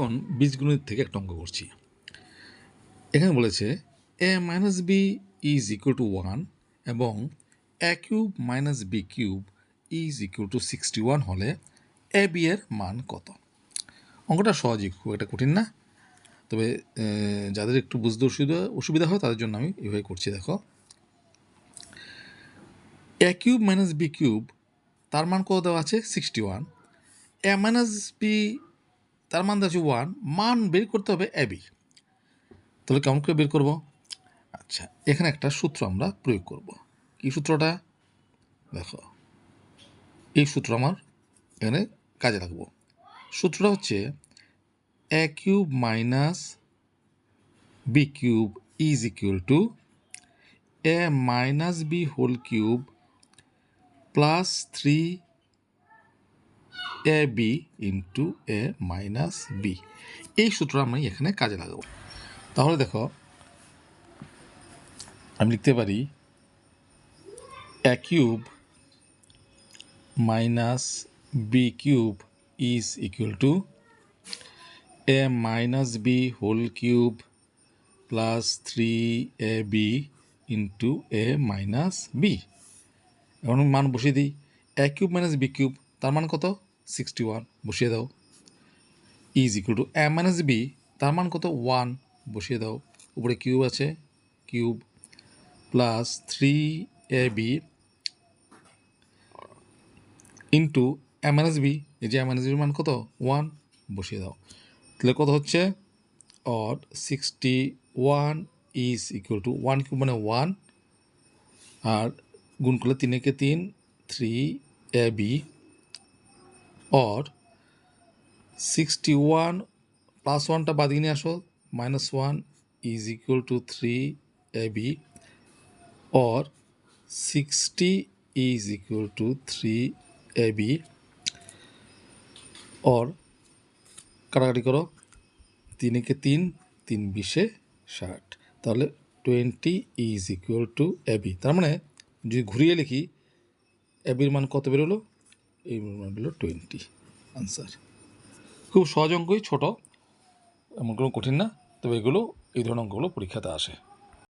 এখন বীজগণিত থেকে একটা অঙ্ক করছি। এখানে বলেছে a minus B is equal to 1 এবং a cube minus B cube is equal to 61 হলে এ বি এর মান কত? অঙ্কটা সহজই, খুব একটা কঠিন না। তবে যাদের একটু বুঝতে অসুবিধা হয় তাদের জন্য আমি এভাবে করছি। দেখো, a cube minus B cube তার মান কত দেওয়া আছে? 61। a মাইনাস বি তার মান দেওয়া আছে 1, মান বের করতে হবে এ বি। তাহলে কেমন করে বের করব? আচ্ছা, এখানে একটা সূত্র আমরা প্রয়োগ করব। কি সূত্রটা? দেখো, এই সূত্র আমার এখানে কাজে লাগবো। সূত্রটা হচ্ছে A cube minus B cube is equal to A minus B whole cube plus 3 A B into A minus B. এই সূত্র আমি এখানে কাজে লাগাবো। তাহলে দেখো, আমি লিখতে পারি A cube minus B cube is equal to A minus B whole cube plus 3ab into A minus B. এখন মান বসিয়ে দিই। A cube minus B cube তার মান কত? 61, বসিয়ে দাও। Is equal to A minus B তার মান কত? 1, বসিয়ে দাও। উপরে কিউব আছে, cube plus 3ab into A minus B, এই যে এ মাইনাস বির মান কত? 1, বসিয়ে দাও। তাহলে কত হচ্ছে? Or 61 is equal to 1 cube মানে 1, আর গুণ করলে 3 একে 3, 3ab অর 61 প্লাস 1টা বাদ নিয়ে আসো, -1 is equal two 3ab or 60 is equal two 3ab or কাটাকাটি করো, 3 একে 3, 3 20 60। তাহলে 20 ইজ ইকুয়াল টু ab। তার মানে যদি ঘুরিয়ে লিখি, এবির মান কত বেরোলো? এই মান বেরোলো 20। আনসার। খুব সহজ অঙ্কই, ছোট, এমন কোনো কঠিন না। তবে এগুলো, এই ধরনের অঙ্কগুলো পরীক্ষাতে আসে।